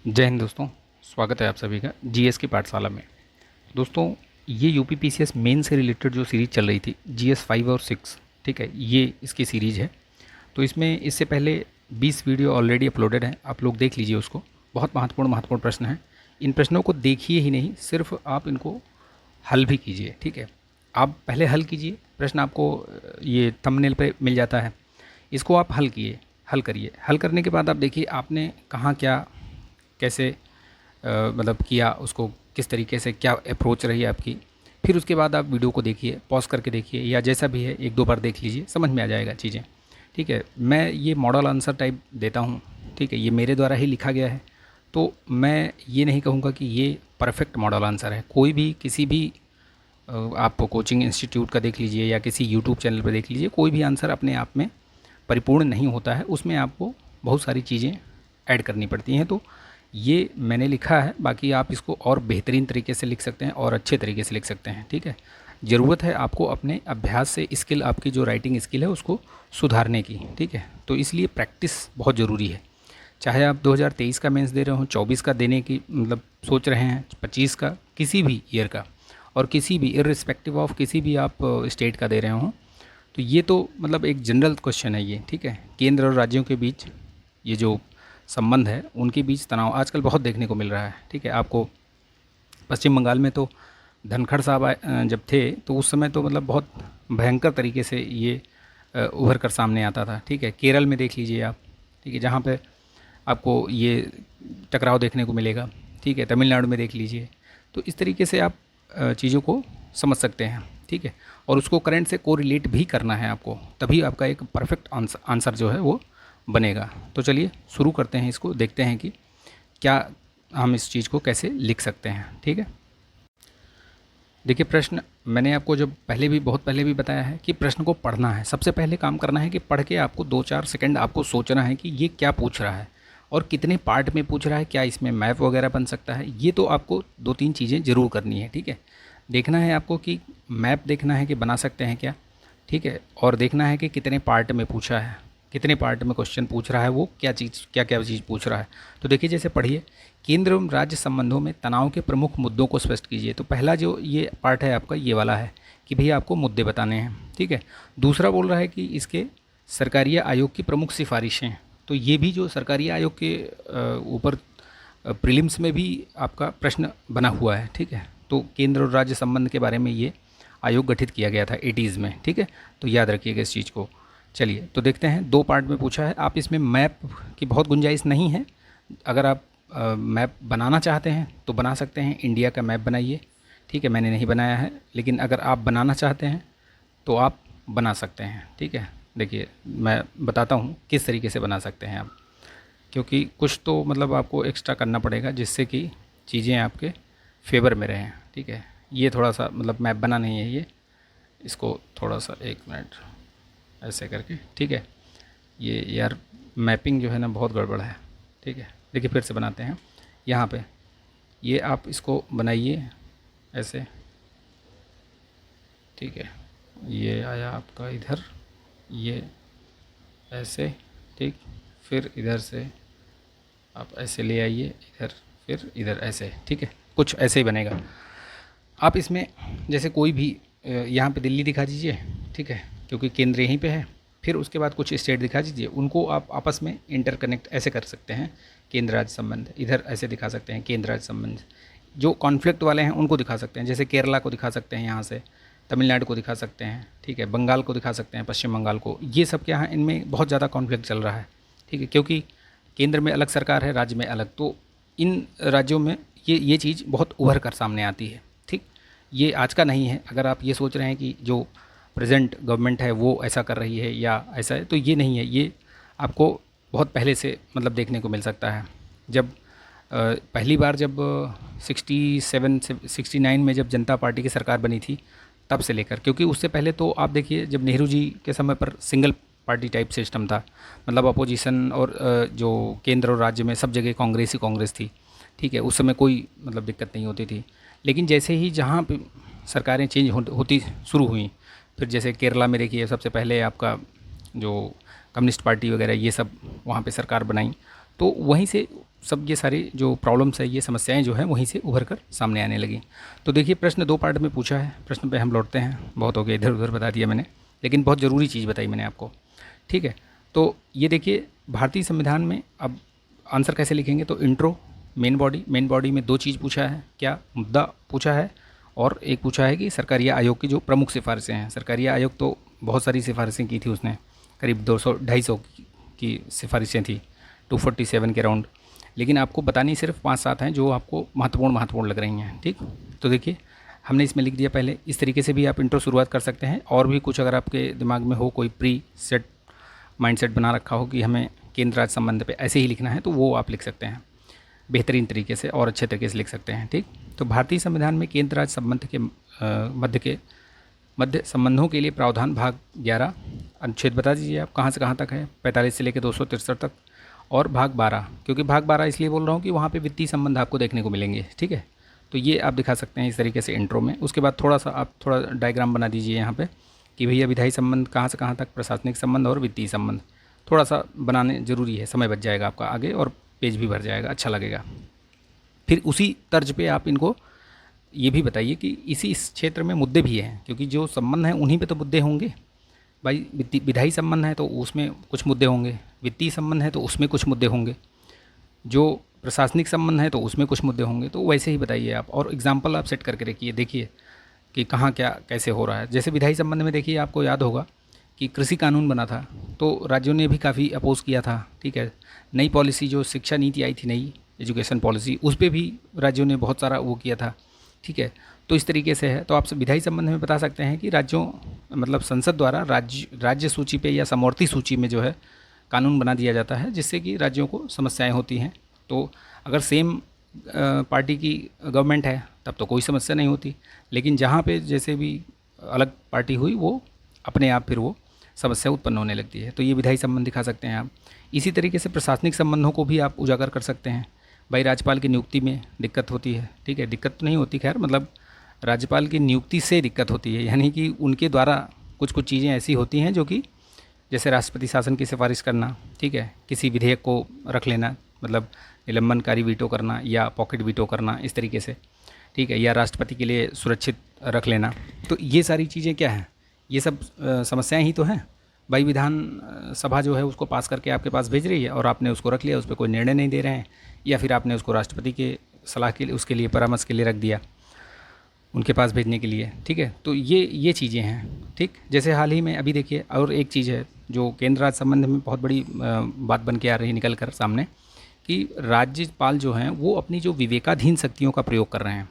जय हिंद दोस्तों। स्वागत है आप सभी का जीएस की पाठशाला में। दोस्तों, ये यूपीपीसीएस मेन से रिलेटेड जो सीरीज़ चल रही थी जीएस 5 और 6, ठीक है, ये इसकी सीरीज़ है। तो इसमें इससे पहले 20 वीडियो ऑलरेडी अपलोडेड हैं, आप लोग देख लीजिए उसको। बहुत महत्वपूर्ण महत्वपूर्ण प्रश्न हैं। इन प्रश्नों को देखिए ही नहीं, सिर्फ आप इनको हल भी कीजिए, ठीक है। आप पहले हल कीजिए, प्रश्न आपको ये थंबनेल पे मिल जाता है, इसको आप हल करिए। हल करने के बाद आप देखिए आपने कहाँ क्या कैसे मतलब किया, उसको किस तरीके से क्या अप्रोच रही आपकी। फिर उसके बाद आप वीडियो को देखिए, पॉज करके देखिए, या जैसा भी है एक दो बार देख लीजिए, समझ में आ जाएगा चीज़ें, ठीक है। मैं ये मॉडल आंसर टाइप देता हूँ, ठीक है, ये मेरे द्वारा ही लिखा गया है। तो मैं ये नहीं कहूँगा कि ये परफेक्ट मॉडल आंसर है। कोई भी किसी भी आप कोचिंग इंस्टीट्यूट का देख लीजिए या किसी यूट्यूब चैनल पर देख लीजिए, कोई भी आंसर अपने आप में परिपूर्ण नहीं होता है, उसमें आपको बहुत सारी चीज़ें ऐड करनी पड़ती हैं। तो ये मैंने लिखा है, बाकी आप इसको और बेहतरीन तरीके से लिख सकते हैं और अच्छे तरीके से लिख सकते हैं, ठीक है। ज़रूरत है आपको अपने अभ्यास से स्किल, आपकी जो राइटिंग स्किल है उसको सुधारने की, ठीक है। तो इसलिए प्रैक्टिस बहुत ज़रूरी है। चाहे आप 2023 का मेंस दे रहे हो, 24 का देने की मतलब सोच रहे हैं, 25 का, किसी भी ईयर का, और किसी भी इर्रिस्पेक्टिव ऑफ किसी भी आप स्टेट का दे रहे हो, तो ये तो मतलब एक जनरल क्वेश्चन है ये, ठीक है। केंद्र और राज्यों के बीच ये जो संबंध है, उनके बीच तनाव आजकल बहुत देखने को मिल रहा है, ठीक है। आपको पश्चिम बंगाल में तो धनखड़ साहब जब थे तो उस समय तो मतलब बहुत भयंकर तरीके से ये उभर कर सामने आता था, ठीक है। केरल में देख लीजिए आप, ठीक है, जहाँ पे आपको ये टकराव देखने को मिलेगा, ठीक है। तमिलनाडु में देख लीजिए। तो इस तरीके से आप चीज़ों को समझ सकते हैं, ठीक है। और उसको करंट से कोरिलेट भी करना है आपको, तभी आपका एक परफेक्ट आंसर जो है वो बनेगा। तो चलिए शुरू करते हैं, इसको देखते हैं कि क्या हम इस चीज़ को कैसे लिख सकते हैं, ठीक है। देखिए, प्रश्न मैंने आपको जब पहले भी बहुत पहले भी बताया है कि प्रश्न को पढ़ना है। सबसे पहले काम करना है कि पढ़ के आपको 2-4 सेकंड आपको सोचना है कि ये क्या पूछ रहा है और कितने पार्ट में पूछ रहा है, क्या इसमें मैप वगैरह बन सकता है। ये तो आपको 2-3 चीज़ें ज़रूर करनी है, ठीक है। देखना है आपको कि मैप देखना है कि बना सकते हैं क्या, ठीक है। और देखना है कि कितने पार्ट में पूछा है, कितने पार्ट में क्वेश्चन पूछ रहा है, वो क्या चीज़ क्या क्या चीज़ पूछ रहा है। तो देखिए, जैसे पढ़िए, केंद्र एवं राज्य संबंधों में तनाव के प्रमुख मुद्दों को स्पष्ट कीजिए। तो पहला जो ये पार्ट है आपका, ये वाला है कि भैया आपको मुद्दे बताने हैं, ठीक है। दूसरा बोल रहा है कि इसके सरकारी आयोग की प्रमुख सिफारिशें। तो ये भी जो सरकारी आयोग के ऊपर प्रीलिम्स में भी आपका प्रश्न बना हुआ है, ठीक है। तो केंद्र और राज्य संबंध के बारे में ये आयोग गठित किया गया था 80s में, ठीक है। तो याद रखिएगा इस चीज़ को। चलिए तो देखते हैं, 2 पार्ट में पूछा है। आप इसमें मैप की बहुत गुंजाइश नहीं है। अगर आप मैप बनाना चाहते हैं तो बना सकते हैं, इंडिया का मैप बनाइए, ठीक है। मैंने नहीं बनाया है, लेकिन अगर आप बनाना चाहते हैं तो आप बना सकते हैं, ठीक है। देखिए, मैं बताता हूँ किस तरीके से बना सकते हैं आप, क्योंकि कुछ तो मतलब आपको एक्स्ट्रा करना पड़ेगा जिससे कि चीज़ें आपके फेवर में रहें, ठीक है। ये थोड़ा सा मतलब मैप बना नहीं है ये, इसको थोड़ा सा 1 मिनट ऐसे करके, ठीक है। ये यार मैपिंग जो है ना बहुत गड़बड़ है, ठीक है। देखिए फिर से बनाते हैं। यहाँ पे ये आप इसको बनाइए ऐसे, ठीक है। ये आया आपका इधर, ये ऐसे, ठीक। फिर इधर से आप ऐसे ले आइए इधर, फिर इधर ऐसे, ठीक है। कुछ ऐसे ही बनेगा। आप इसमें जैसे कोई भी यहाँ पे दिल्ली दिखा दीजिए, ठीक है, क्योंकि केंद्र यहीं पे है। फिर उसके बाद कुछ स्टेट दिखा दीजिए, उनको आप आपस में इंटरकनेक्ट ऐसे कर सकते हैं। केंद्र राज्य संबंध इधर ऐसे दिखा सकते हैं, केंद्र राज्य संबंध जो कॉन्फ्लिक्ट वाले हैं उनको दिखा सकते हैं। जैसे केरला को दिखा सकते हैं यहाँ से, तमिलनाडु को दिखा सकते हैं, ठीक है, बंगाल को दिखा सकते हैं, पश्चिम बंगाल को। ये सब क्या है, इनमें बहुत ज़्यादा कॉन्फ्लिक्ट चल रहा है, ठीक है, क्योंकि केंद्र में अलग सरकार है, राज्य में अलग। तो इन राज्यों में ये चीज़ बहुत उभर कर सामने आती है, ठीक। ये आज का नहीं है। अगर आप ये सोच रहे हैं कि जो प्रेजेंट गवर्नमेंट है वो ऐसा कर रही है या ऐसा है, तो ये नहीं है। ये आपको बहुत पहले से मतलब देखने को मिल सकता है। जब पहली बार जब 67 से 69 में जब जनता पार्टी की सरकार बनी थी, तब से लेकर, क्योंकि उससे पहले तो आप देखिए जब नेहरू जी के समय पर सिंगल पार्टी टाइप सिस्टम था, मतलब अपोजिशन और जो केंद्र और राज्य में सब जगह कांग्रेस ही कांग्रेस थी, ठीक है। उस समय कोई मतलब दिक्कत नहीं होती थी। लेकिन जैसे ही जहाँ पे सरकारें चेंज होती शुरू हुई, फिर जैसे केरला में देखिए सबसे पहले आपका जो कम्युनिस्ट पार्टी वगैरह ये सब वहाँ पे सरकार बनाई, तो वहीं से सब ये सारी जो प्रॉब्लम्स है, ये समस्याएं जो हैं वहीं से उभर कर सामने आने लगी। तो देखिए प्रश्न 2 पार्ट में पूछा है, प्रश्न पे हम लौटते हैं। बहुत हो गया इधर उधर बता दिया मैंने, लेकिन बहुत ज़रूरी चीज़ बताई मैंने आपको, ठीक है। तो ये देखिए भारतीय संविधान में अब आंसर कैसे लिखेंगे, तो intro, main body, main body में 2 चीज़ पूछा है, क्या मुद्दा पूछा है और एक पूछा है कि सरकारिया आयोग की जो प्रमुख सिफारिशें हैं। सरकारिया आयोग तो बहुत सारी सिफारिशें की थी उसने, करीब 200-250 की सिफारिशें थी, 247 के राउंड, लेकिन आपको बतानी सिर्फ 5-7 हैं जो आपको महत्वपूर्ण लग रही हैं, ठीक। तो देखिए हमने इसमें लिख दिया पहले। इस तरीके से भी आप इंट्रो शुरुआत कर सकते हैं, और भी कुछ अगर आपके दिमाग में हो, कोई प्री सेट माइंडसेट बना रखा हो कि हमें केंद्र राज्य संबंध पे ऐसे ही लिखना है, तो वो आप लिख सकते हैं बेहतरीन तरीके से और अच्छे तरीके से लिख सकते हैं, ठीक। तो भारतीय संविधान में केंद्र राज्य संबंध के मध्य संबंधों के लिए प्रावधान भाग 11, अनुच्छेद बता दीजिए आप कहाँ से कहाँ तक है, 45 से लेकर 263 तक, और भाग 12, क्योंकि भाग 12 इसलिए बोल रहा हूँ कि वहाँ पे वित्तीय संबंध आपको देखने को मिलेंगे, ठीक है। तो ये आप दिखा सकते हैं इस तरीके से इंट्रो में। उसके बाद थोड़ा सा आप थोड़ा डायग्राम बना दीजिए यहाँ पे कि भैया विधायी संबंध कहाँ से कहाँ तक, प्रशासनिक संबंध और वित्तीय संबंध, थोड़ा सा बनाने ज़रूरी है, समय बच जाएगा आपका आगे और पेज भी भर जाएगा, अच्छा लगेगा। फिर उसी तर्ज पे आप इनको ये भी बताइए कि इस क्षेत्र में मुद्दे भी हैं, क्योंकि जो संबंध हैं उन्हीं पे तो मुद्दे होंगे भाई। विधायी संबंध है तो उसमें कुछ मुद्दे होंगे, वित्तीय संबंध है तो उसमें कुछ मुद्दे होंगे, जो प्रशासनिक संबंध है तो उसमें कुछ मुद्दे होंगे। तो वैसे ही बताइए आप, और एग्जाम्पल आप सेट करके रखिए, देखिए कि कहाँ क्या कैसे हो रहा है। जैसे विधायी संबंध में देखिए आपको याद होगा कि कृषि कानून बना था, तो राज्यों ने भी काफ़ी अपोज़ किया था, ठीक है। नई पॉलिसी जो शिक्षा नीति आई थी, नई एजुकेशन पॉलिसी, उस पर भी राज्यों ने बहुत सारा वो किया था, ठीक है। तो इस तरीके से है। तो आप विधायी संबंध में बता सकते हैं कि राज्यों मतलब संसद द्वारा राज्य सूची पे या समवर्ती सूची में जो है कानून बना दिया जाता है, जिससे कि राज्यों को समस्याएं होती हैं। तो अगर सेम पार्टी की गवर्नमेंट है तब तो कोई समस्या नहीं होती, लेकिन जहाँ पे जैसे भी अलग पार्टी हुई वो अपने आप फिर वो समस्या उत्पन्न होने लगती है। तो ये विधायी संबंध दिखा सकते हैं आप। इसी तरीके से प्रशासनिक संबंधों को भी आप उजागर कर सकते हैं। भाई राज्यपाल की नियुक्ति में दिक्कत होती है, ठीक है, दिक्कत तो नहीं होती खैर, मतलब राज्यपाल की नियुक्ति से दिक्कत होती है, यानी कि उनके द्वारा कुछ कुछ चीज़ें ऐसी होती हैं जो कि जैसे राष्ट्रपति शासन की सिफारिश करना, ठीक है, किसी विधेयक को रख लेना, मतलब निलंबनकारी वीटो करना या पॉकेट वीटो करना, इस तरीके से, ठीक है, या राष्ट्रपति के लिए सुरक्षित रख लेना। तो ये सारी चीज़ें क्या हैं, ये सब समस्याएं ही तो हैं भाई। विधान सभा जो है उसको पास करके आपके पास भेज रही है और आपने उसको रख लिया, उस पर कोई निर्णय नहीं दे रहे हैं, या फिर आपने उसको राष्ट्रपति के सलाह के लिए, उसके लिए परामर्श के लिए रख दिया, उनके पास भेजने के लिए, ठीक है। तो ये चीज़ें हैं, ठीक। जैसे हाल ही में अभी देखिए और एक चीज़ है जो केंद्र राज्य संबंध में बहुत बड़ी बात बन के आ रही है निकल कर सामने, कि राज्यपाल जो हैं वो अपनी जो विवेकाधीन शक्तियों का प्रयोग कर रहे हैं।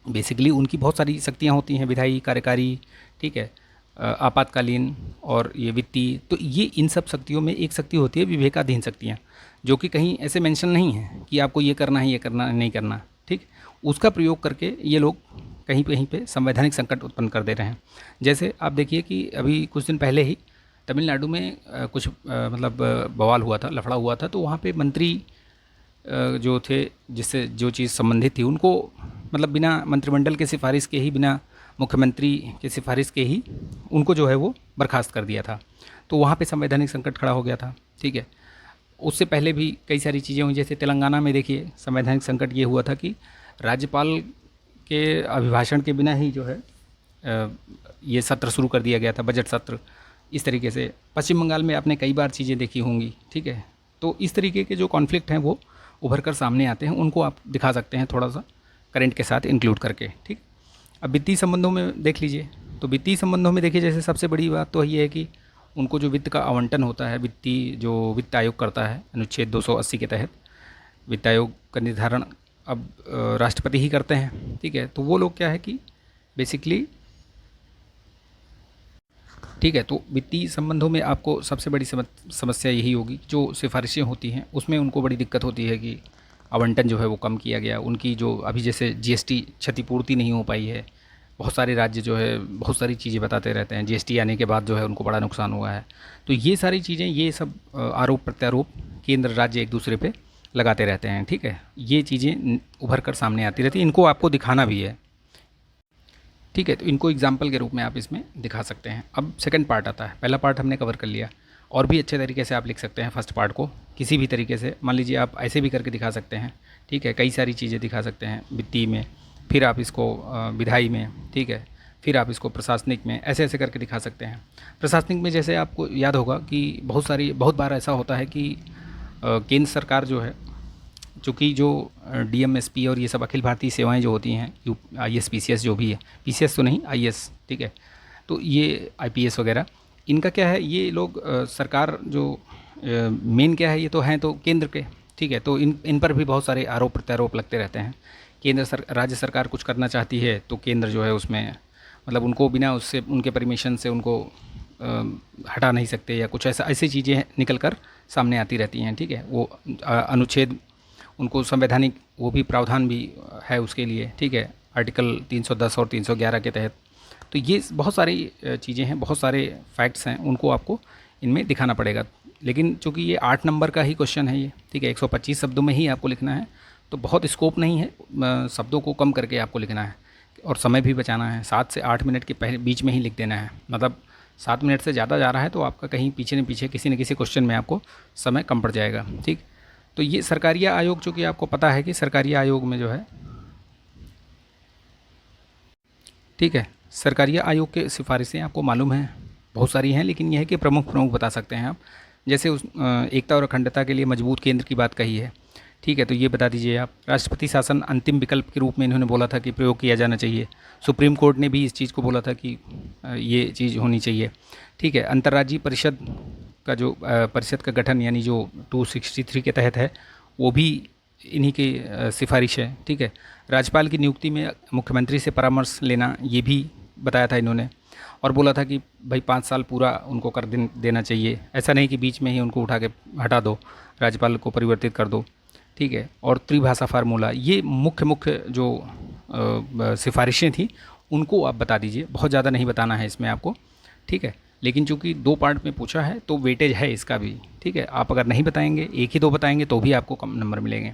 बेसिकली उनकी बहुत सारी शक्तियाँ होती हैं, विधायी, कार्यकारी, ठीक है, आपातकालीन और ये वित्तीय। तो ये इन सब शक्तियों में एक शक्ति होती है विवेकाधीन शक्तियाँ, जो कि कहीं ऐसे मेंशन नहीं है कि आपको ये करना है, ये करना नहीं करना, ठीक। उसका प्रयोग करके ये लोग कहीं कहीं पे संवैधानिक संकट उत्पन्न कर दे रहे हैं। जैसे आप देखिए कि अभी कुछ दिन पहले ही तमिलनाडु में कुछ मतलब बवाल हुआ था, लफड़ा हुआ था, तो वहाँ पे मंत्री जो थे, जिससे जो चीज़ संबंधित थी, उनको मतलब बिना मंत्रिमंडल के सिफारिश के ही, बिना मुख्यमंत्री के सिफारिश के ही उनको जो है वो बर्खास्त कर दिया था। तो वहाँ पे संवैधानिक संकट खड़ा हो गया था, ठीक है। उससे पहले भी कई सारी चीज़ें हुई, जैसे तेलंगाना में देखिए संवैधानिक संकट ये हुआ था कि राज्यपाल के अभिभाषण के बिना ही जो है ये सत्र शुरू कर दिया गया था, बजट सत्र। इस तरीके से पश्चिम बंगाल में आपने कई बार चीज़ें देखी होंगी, ठीक है। तो इस तरीके के जो कॉन्फ्लिक्ट हैं वो उभर कर सामने आते हैं, उनको आप दिखा सकते हैं थोड़ा सा करंट के साथ इंक्लूड करके, ठीक। अब वित्तीय संबंधों में देख लीजिए, तो वित्तीय संबंधों में देखिए जैसे सबसे बड़ी बात तो ये है कि उनको जो वित्त का आवंटन होता है, जो वित्त आयोग करता है अनुच्छेद 280 के तहत, वित्त आयोग का निर्धारण अब राष्ट्रपति ही करते हैं, ठीक है। तो वो लोग क्या है कि बेसिकली, ठीक है, तो वित्तीय संबंधों में आपको सबसे बड़ी समस्या यही होगी, जो सिफारिशें होती हैं उसमें उनको बड़ी दिक्कत होती है कि आवंटन जो है वो कम किया गया। उनकी जो अभी जैसे जीएसटी क्षतिपूर्ति नहीं हो पाई है, बहुत सारे राज्य जो है बहुत सारी चीज़ें बताते रहते हैं, जीएसटी आने के बाद जो है उनको बड़ा नुकसान हुआ है। तो ये सारी चीज़ें, ये सब आरोप प्रत्यारोप केंद्र राज्य एक दूसरे पे लगाते रहते हैं, ठीक है। ये चीज़ें उभर कर सामने आती रहती हैं, इनको आपको दिखाना भी है, ठीक है। तो इनको एग्जाम्पल के रूप में आप इसमें दिखा सकते हैं। अब सेकंड पार्ट आता है, पहला पार्ट हमने कवर कर लिया, और भी अच्छे तरीके से आप लिख सकते हैं फर्स्ट पार्ट को, किसी भी तरीके से। मान लीजिए आप ऐसे भी करके दिखा सकते हैं, ठीक है, कई सारी चीज़ें दिखा सकते हैं वित्तीय में, फिर आप इसको विधायी में, ठीक है, फिर आप इसको प्रशासनिक में, ऐसे ऐसे करके दिखा सकते हैं। प्रशासनिक में जैसे आपको याद होगा कि बहुत बार ऐसा होता है कि केंद्र सरकार जो है, चूँकि जो डीएमएसपी और ये सब अखिल भारतीय सेवाएं जो होती हैं, IAS PCS जो भी है, PCS तो नहीं, IAS, ठीक है, तो ये IPS वगैरह, इनका क्या है, ये लोग सरकार जो मेन क्या है, ये तो हैं तो केंद्र के, ठीक है, तो इन पर भी बहुत सारे आरोप प्रत्यारोप लगते रहते हैं। राज्य सरकार कुछ करना चाहती है तो केंद्र जो है उसमें मतलब उनको बिना उससे, उनके परमिशन से उनको हटा नहीं सकते, या कुछ ऐसी चीज़ें निकल कर सामने आती रहती हैं, ठीक है। वो अनुच्छेद, उनको संवैधानिक वो भी प्रावधान भी है उसके लिए, ठीक है, आर्टिकल 310 और 311 के तहत। तो ये बहुत सारी चीज़ें हैं, बहुत सारे फैक्ट्स हैं, उनको आपको इनमें दिखाना पड़ेगा। लेकिन चूँकि ये 8 नंबर का ही क्वेश्चन है ये, ठीक है, 125 शब्दों में ही आपको लिखना है, तो बहुत स्कोप नहीं है, शब्दों को कम करके आपको लिखना है और समय भी बचाना है। 7 से 8 मिनट के बीच में ही लिख देना है, मतलब 7 मिनट से ज़्यादा जा रहा है तो आपका कहीं पीछे न पीछे किसी न किसी क्वेश्चन में आपको समय कम पड़ जाएगा, ठीक। तो ये सरकारिया आयोग, चूँकि आपको पता है कि सरकारिया आयोग में जो है, ठीक है, सरकारिया आयोग के सिफारिशें आपको मालूम हैं, बहुत सारी हैं, लेकिन यह है कि प्रमुख बता सकते हैं आप। जैसे उस एकता और अखंडता के लिए मजबूत केंद्र की बात कही है, ठीक है, तो ये बता दीजिए आप। राष्ट्रपति शासन अंतिम विकल्प के रूप में इन्होंने बोला था कि प्रयोग किया जाना चाहिए। सुप्रीम कोर्ट ने भी इस चीज़ को बोला था कि ये चीज़ होनी चाहिए, ठीक है। अंतर्राज्यीय परिषद का जो परिषद का गठन यानी जो 263 के तहत है, वो भी इन्हीं की सिफारिश है, ठीक है। राज्यपाल की नियुक्ति में मुख्यमंत्री से परामर्श लेना, ये भी बताया था इन्होंने, और बोला था कि भाई 5 साल पूरा उनको कर देना चाहिए, ऐसा नहीं कि बीच में ही उनको उठा के हटा दो, राज्यपाल को परिवर्तित कर दो, ठीक है। और त्रिभाषा फार्मूला, ये मुख्य जो सिफारिशें थी उनको आप बता दीजिए, बहुत ज़्यादा नहीं बताना है इसमें आपको, ठीक है। लेकिन चूंकि 2 पार्ट में पूछा है तो वेटेज है इसका भी, ठीक है। आप अगर नहीं बताएंगे, एक ही 2 बताएंगे तो भी आपको कम नंबर मिलेंगे।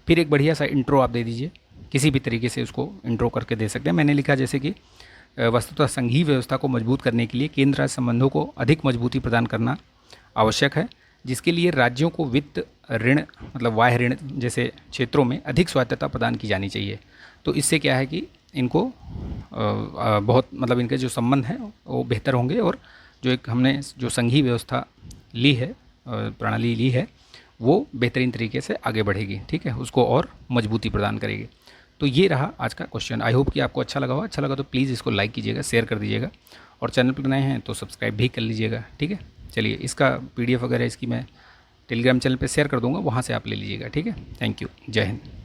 फिर एक बढ़िया सा इंट्रो आप दे दीजिए, किसी भी तरीके से उसको इंट्रो करके दे सकते हैं। मैंने लिखा जैसे कि वस्तुतः संघीय व्यवस्था को मजबूत करने के लिए केंद्र राज्य संबंधों को अधिक मजबूती प्रदान करना आवश्यक है, जिसके लिए राज्यों को वित्त, ऋण मतलब बाह्य ऋण जैसे क्षेत्रों में अधिक स्वायत्तता प्रदान की जानी चाहिए। तो इससे क्या है कि इनको बहुत मतलब इनके जो संबंध हैं वो बेहतर होंगे, और जो एक हमने जो संघीय व्यवस्था ली है, प्रणाली ली है, वो बेहतरीन तरीके से आगे बढ़ेगी, ठीक है, उसको और मजबूती प्रदान करेगी। तो ये रहा आज का क्वेश्चन। आई होप कि आपको अच्छा लगा हो। अच्छा लगा तो प्लीज़ इसको लाइक कीजिएगा, शेयर कर दीजिएगा, और चैनल पर नए हैं तो सब्सक्राइब भी कर लीजिएगा, ठीक है। चलिए, इसका PDF वगैरह इसकी मैं टेलीग्राम चैनल पे शेयर कर दूंगा, वहाँ से आप ले लीजिएगा, ठीक है। थैंक यू, जय हिंद।